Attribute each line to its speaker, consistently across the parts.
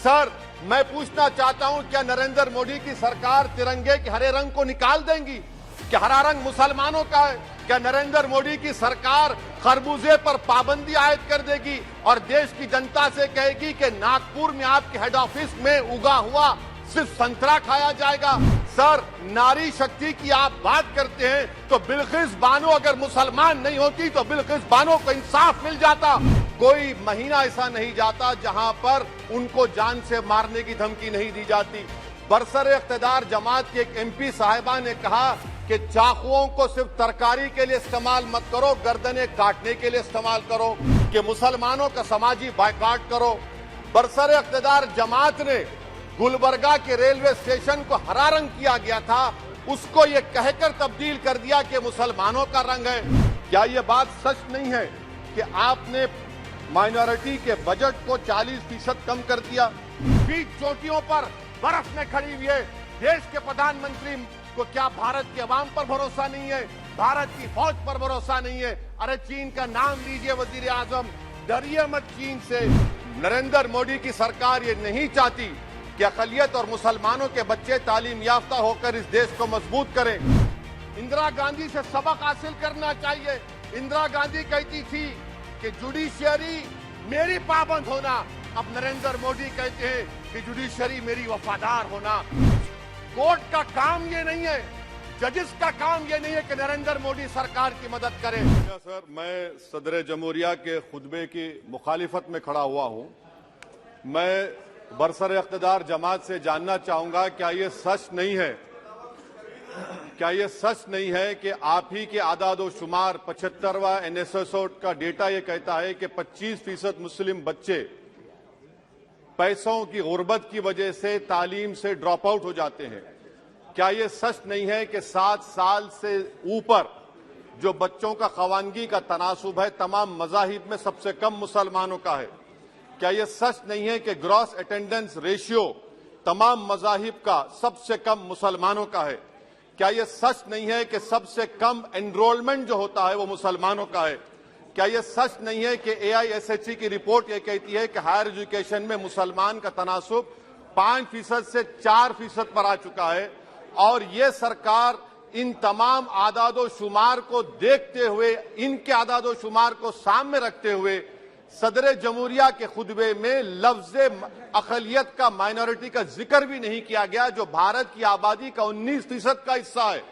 Speaker 1: Sir, मैं पूछना चाहता हूं, क्या नरेंद्र मोदी की सरकार तिरंगे के हरे रंग को निकाल देंगी? क्या हरा रंग मुसलमानों का है? क्या नरेंद्र मोदी की सरकार खरबूजे पर पाबंदी आयद कर देगी और देश की जनता से कहेगी कि नागपुर में आपके हेड ऑफिस में उगा हुआ सिर्फ संतरा खाया जाएगा? सर, नारी शक्ति की आप बात करते हैं तो बिल्किस बानो अगर मुसलमान नहीं होती तो बिल्किस बानो को इंसाफ मिल जाता। कोई महीना ऐसा नहीं जाता जहां पर उनको जान से मारने की धमकी नहीं दी जाती। बरसरे इख्तिदार जमात के एक एमपी साहिबा ने कहा कि चाकुओं को सिर्फ तरकारी के लिए इस्तेमाल मत करो, गर्दनें काटने के लिए इस्तेमाल करो, कि मुसलमानों का समाजी बायकॉट करो। बरसरे इख्तिदार जमात ने गुलबर्गा के रेलवे स्टेशन को हरा रंग किया गया था, उसको ये कहकर तब्दील कर दिया कि मुसलमानों का रंग है। क्या ये बात सच नहीं है कि आपने माइनॉरिटी के बजट को 40% कम कर दिया? बीच चोटियों पर बर्फ में खड़ी हुई है देश के प्रधानमंत्री को क्या भारत के अवाम पर भरोसा नहीं है? भारत की फौज पर भरोसा नहीं है? अरे चीन का नाम लीजिए वजीर आजम, डरिए मत चीन से। नरेंद्र मोदी की सरकार ये नहीं चाहती कि अक़लियत और मुसलमानों के बच्चे तालीम याफ्ता होकर इस देश को मजबूत करें। इंदिरा गांधी से सबक हासिल करना चाहिए। इंदिरा गांधी कहती थी कि जुडिशियरी मेरी पाबंद होना, अब नरेंद्र मोदी कहते हैं कि जुडिशियरी मेरी वफादार होना। कोर्ट का काम ये नहीं है, जजिस का काम ये नहीं है कि नरेंद्र मोदी सरकार की मदद करें। सर, मैं सदर जमहूरिया के खुतबे की मुखालिफत में खड़ा हुआ हूं। मैं बरसर इख्तिदार जमात से जानना चाहूंगा, क्या ये सच नहीं है कि आप ही के आदाद व शुमार 75वां NSSO का डेटा ये कहता है कि 25% मुस्लिम बच्चे पैसों की गुर्बत की वजह से तालीम से ड्रॉप आउट हो जाते हैं? क्या ये सच नहीं है कि 7 साल से ऊपर जो बच्चों का खवानगी का तनासुब है तमाम मज़ाहिब में सबसे कम मुसलमानों का है? क्या ये सच नहीं है कि ग्रॉस अटेंडेंस रेशियो तमाम मज़ाहिब का सबसे कम मुसलमानों का है? क्या ये सच नहीं है कि सबसे कम एनरोलमेंट जो होता है वो मुसलमानों का है? क्या ये सच नहीं है कि AISHE की रिपोर्ट ये कहती है कि हायर एजुकेशन में मुसलमान का तनासुब 5% से 4% पर आ चुका है? और ये सरकार इन तमाम आदादो शुमार को देखते हुए, इनके आदादो शुमार को सामने रखते हुए सदर जमहूरिया के खुतबे में लफ्ज अक़लियत का, माइनॉरिटी का जिक्र भी नहीं किया गया, जो भारत की आबादी का 19% का हिस्सा है।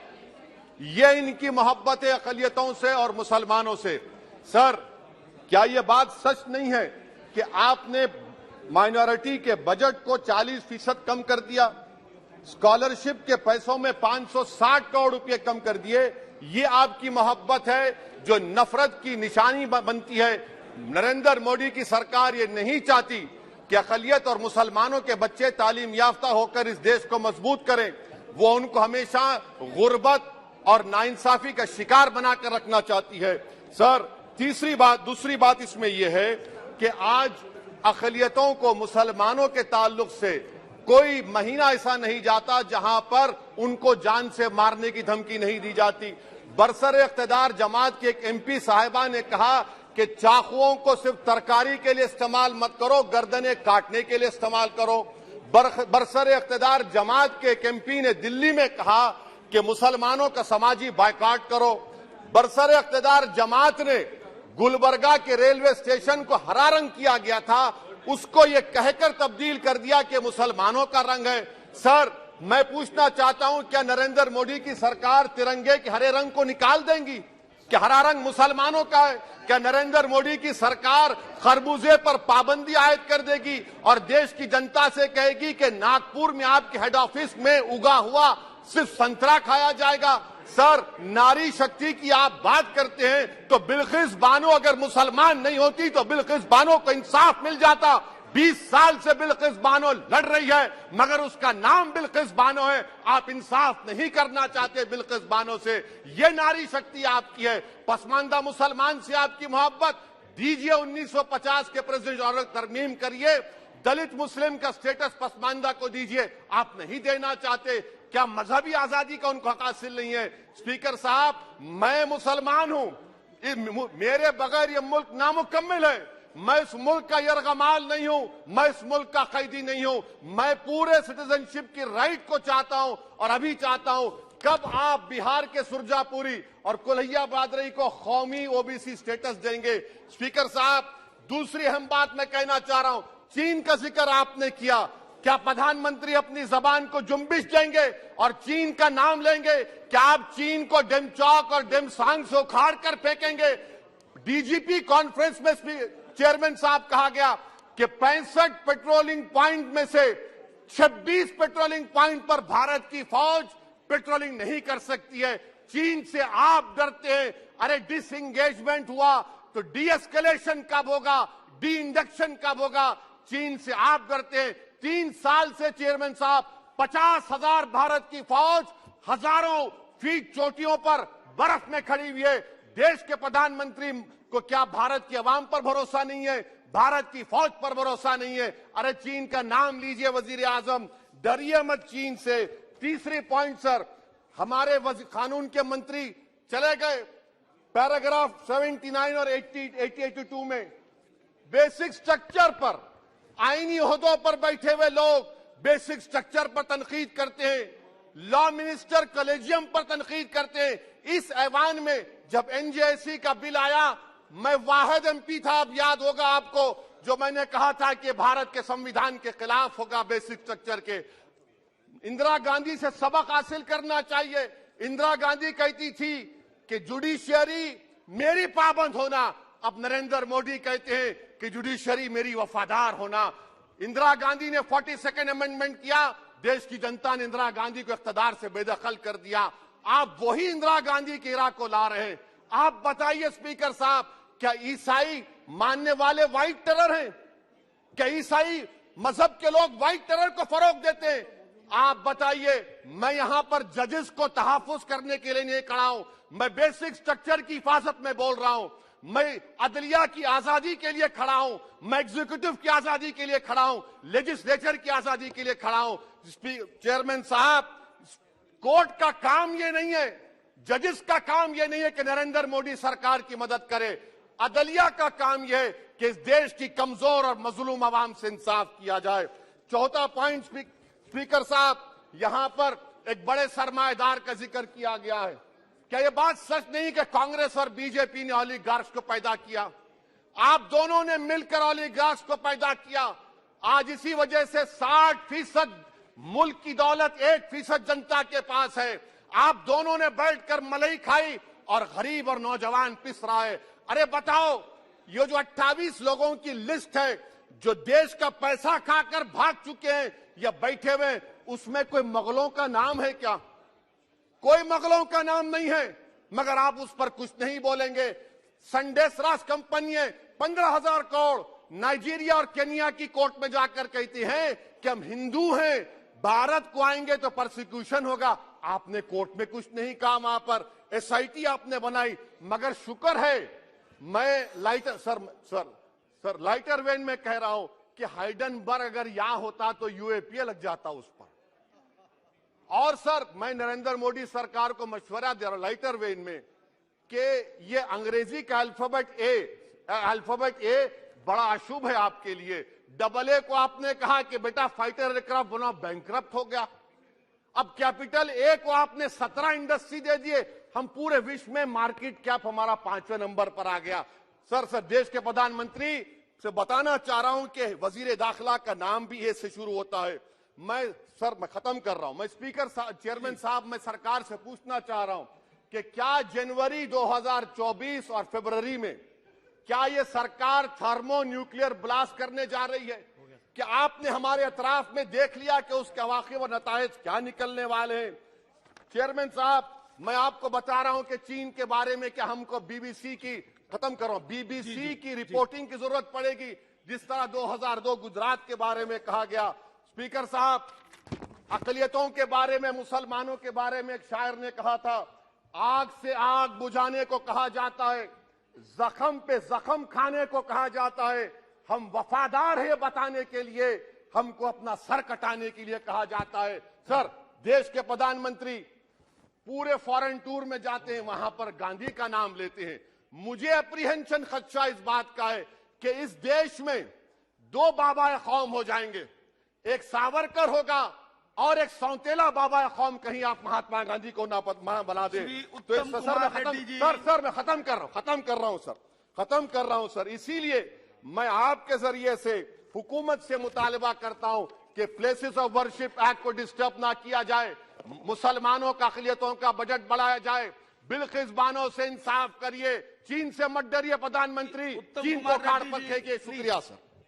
Speaker 1: ये इनकी मोहब्बत है अक़लियतों से और मुसलमानों से। सर, क्या यह बात सच नहीं है कि आपने माइनॉरिटी के बजट को 40% कम कर दिया? स्कॉलरशिप के पैसों में 560 करोड़ रुपए कम कर दिए। ये आपकी मोहब्बत है जो नफरत की निशानी बनती है। नरेंद्र मोदी की सरकार ये नहीं चाहती कि अक़लियत और मुसलमानों के बच्चे तालीम याफ्ता होकर इस देश को मजबूत करें। वो उनको हमेशा गुर्बत और नाइंसाफी का शिकार बनाकर रखना चाहती है। सर, दूसरी बात इसमें यह है कि आज अक़लियतों को मुसलमानों के ताल्लुक से कोई महीना ऐसा नहीं जाता जहां पर उनको जान से मारने की धमकी नहीं दी जाती। बरसरे इख्तिदार जमात के एक MP साहिबा ने कहा कि चाकुओं को सिर्फ तरकारी के लिए इस्तेमाल मत करो, गर्दनें काटने के लिए इस्तेमाल करो। बरसरे इख्तिदार जमात के एक MP ने दिल्ली में कहा कि मुसलमानों का समाजी बायकॉट करो। बरसरे इख्तिदार जमात ने गुलबर्गा के रेलवे स्टेशन को हरा रंग किया गया था, उसको ये कहकर तब्दील कर दिया कि मुसलमानों का रंग है। सर, मैं पूछना चाहता हूं, क्या नरेंद्र मोदी की सरकार तिरंगे के हरे रंग को निकाल देंगी? क्या हरा रंग मुसलमानों का है? क्या नरेंद्र मोदी की सरकार खरबूजे पर पाबंदी आयद कर देगी और देश की जनता से कहेगी कि नागपुर में आपके हेड ऑफिस में उगा हुआ सिर्फ संतरा खाया जाएगा? सर, नारी शक्ति की आप बात करते हैं तो बिल्किस बानो अगर मुसलमान नहीं होती तो बिल्किस बानो को इंसाफ मिल जाता। 20 साल से बिल्किस बानो लड़ रही है मगर उसका नाम बिल्किस बानो है। आप इंसाफ नहीं करना चाहते बिल्किस बानो से। ये नारी शक्ति आपकी है। पसमानदा मुसलमान से आपकी मोहब्बत, दीजिए 1950 के प्रेसिडेंट ऑर्डर तरमीम करिए, दलित मुस्लिम का स्टेटस पसमानदा को दीजिए। आप नहीं देना चाहते। क्या मजहबी आजादी का उनको हक हासिल नहीं है? स्पीकर साहब, मैं मुसलमान हूं, मेरे बगैर ये मुल्क नामुकम्मल है। मैं इस मुल्क का यरगमाल नहीं हूं, मैं इस मुल्क का कैदी नहीं हूं। मैं पूरे सिटीजनशिप की राइट को चाहता हूं और अभी चाहता हूं। कब आप बिहार के सुरजापुरी और कुल्हिया बादरी को कौमी ओबीसी स्टेटस देंगे? स्पीकर साहब, दूसरी अहम बात मैं कहना चाह रहा हूं, चीन का जिक्र आपने किया। क्या प्रधानमंत्री अपनी जबान को जुम्बिश देंगे और चीन का नाम लेंगे? क्या आप चीन को डेमचौक और डेमसांग से उखाड़ कर फेंकेंगे? डीजीपी कॉन्फ्रेंस में चेयरमैन साहब कहा गया कि 65 पेट्रोलिंग पॉइंट में से 26 पेट्रोलिंग पॉइंट पर भारत की फौज पेट्रोलिंग नहीं कर सकती है। चीन से आप डरते हैं। अरे डिसएंगेजमेंट हुआ तो डी एस्केलेशन कब होगा, डी इंडक्शन कब होगा? चीन से आप डरते हैं। 3 साल से चेयरमैन साहब 50,000 भारत की फौज हजारों फीट चोटियों पर बर्फ में खड़ी हुई है। देश के प्रधानमंत्री को क्या भारत की आवाम पर भरोसा नहीं है? भारत की फौज पर भरोसा नहीं है? अरे चीन का नाम लीजिए वजीर आजम, डरिए मत चीन से। तीसरी पॉइंट सर, हमारे कानून के मंत्री चले गए। पैराग्राफ 79 और 82 में बेसिक स्ट्रक्चर पर, आईनी ओहदों पर बैठे हुए लोग बेसिक स्ट्रक्चर पर तनकीद करते हैं, लॉ मिनिस्टर कॉलेजियम पर तनकीद करते हैं। इस ऐवान में जब एनजेसी का बिल आया, मैं वाहिद एमपी था, अब याद होगा आपको, जो मैंने कहा था कि भारत के संविधान के खिलाफ होगा बेसिक स्ट्रक्चर के। इंदिरा गांधी से सबक हासिल करना चाहिए। इंदिरा गांधी कहती थी कि जुडिशियरी मेरी पाबंद होना, अब नरेंद्र मोदी कहते हैं कि जुडिशियरी मेरी वफादार होना। इंदिरा गांधी ने 42nd अमेंडमेंट किया, देश की जनता ने इंदिरा गांधी को इख्तियार से बेदखल कर दिया। आप वही इंदिरा गांधी के इराक को ला रहे हैं। आप बताइए स्पीकर साहब, क्या ईसाई मानने वाले व्हाइट टेरर हैं? क्या ईसाई मजहब के लोग व्हाइट टेरर को फरोग देते हैं? आप बताइए। मैं यहां पर जजेस को तहफुज करने के लिए नहीं खड़ा हूं, मैं बेसिक स्ट्रक्चर की हिफाजत में बोल रहा हूं। मैं अदलिया की आजादी के लिए खड़ा हूं, मैं एग्जीक्यूटिव की आजादी के लिए खड़ा हूं, लेजिस्लेचर की आजादी के लिए खड़ा हूं। चेयरमैन साहब, कोर्ट का काम ये नहीं है, जजेस का काम ये नहीं है कि नरेंद्र मोदी सरकार की मदद करे। अदलिया का काम यह है कि इस देश की कमजोर और मजलूम आवाम से इंसाफ किया जाए। चौथा पॉइंट स्पीकर साहब, यहां पर एक बड़े सरमाएदार का जिक्र किया गया है। क्या यह बात सच नहीं कि कांग्रेस और बीजेपी ने ओलिगार्क्स को पैदा किया? आप दोनों ने मिलकर ओलिगार्क्स को पैदा किया। आज इसी वजह से 60% मुल्क की दौलत 1% जनता के पास है। आप दोनों ने बैठकर मलाई खाई और गरीब और नौजवान पिस रहा है। अरे बताओ, ये जो 28 लोगों की लिस्ट है जो देश का पैसा खाकर भाग चुके हैं या बैठे हुए, उसमें कोई मुगलों का नाम है क्या? कोई मुगलों का नाम नहीं है, मगर आप उस पर कुछ नहीं बोलेंगे। संडेसरास कंपनी 15,000 करोड़ नाइजीरिया और केनिया की कोर्ट में जाकर कहती है कि हम हिंदू हैं, भारत को आएंगे तो परसिक्यूशन होगा। आपने कोर्ट में कुछ नहीं कहा, वहां पर एसआईटी आपने बनाई। मगर शुक्र है, मैं लाइटर वेन में कह रहा हूं कि हाइडेनबर्ग अगर यहां होता तो यूएपीए लग जाता उस पर। और सर, मैं नरेंद्र मोदी सरकार को मशवरा दे रहा हूं लाइटर वेन में कि ये अंग्रेजी का अल्फाबेट ए बड़ा अशुभ है आपके लिए। AA को आपने कहा कि बेटा फाइटर एयरक्राफ्ट बनाओ, बैंकरप्ट हो गया। अब कैपिटल ए को आपने 17 इंडस्ट्री दे दिए, हम पूरे विश्व में मार्केट कैप हमारा 5वें नंबर पर आ गया। सर, देश के प्रधानमंत्री से बताना चाह रहा हूं कि वजीर दाखिला का नाम भी ए से शुरू होता है। मैं खत्म कर रहा हूं। मैं चेयरमैन साहब, मैं सरकार से पूछना चाह रहा हूं कि क्या जनवरी 2024 और फरवरी में क्या ये सरकार थर्मो न्यूक्लियर ब्लास्ट करने जा रही है? कि आपने हमारे अतराफ में देख लिया कि उसके अवाक़िब और नताइज क्या निकलने वाले हैं? चेयरमैन साहब, मैं आपको बता रहा हूं कि चीन के बारे में कि हमको बीबीसी की रिपोर्टिंग की जरूरत पड़ेगी, जिस तरह 2002 गुजरात के बारे में कहा गया। स्पीकर साहब, अक़लियतों के बारे में, मुसलमानों के बारे में एक शायर ने कहा था, आग से आग बुझाने को कहा जाता है, जख्म पे जख्म खाने को कहा जाता है। हम वफादार है बताने के लिए, हमको अपना सर कटाने के लिए कहा जाता है। सर, देश के प्रधानमंत्री पूरे फॉरेन टूर में जाते हैं, वहां पर गांधी का नाम लेते हैं। मुझे अप्रीहेंशन खदशा इस बात का है कि इस देश में दो बाबा कौम हो जाएंगे, एक सावरकर होगा और एक सौतेला बाबा कौम कहीं आप महात्मा गांधी को ना बना दे। तो सर मैं खत्म कर रहा हूं सर। इसीलिए मैं आपके जरिए से हुकूमत से मुतालबा करता हूं कि प्लेसेस ऑफ वर्शिप एक्ट को डिस्टर्ब ना किया जाए, मुसलमानों का अक़लियतों का बजट बढ़ाया जाए, बिल्किस बानो से इंसाफ करिए, चीन से मत डरिए प्रधानमंत्री, चीन को खाड़ पर फेंकिए। शुक्रिया सर।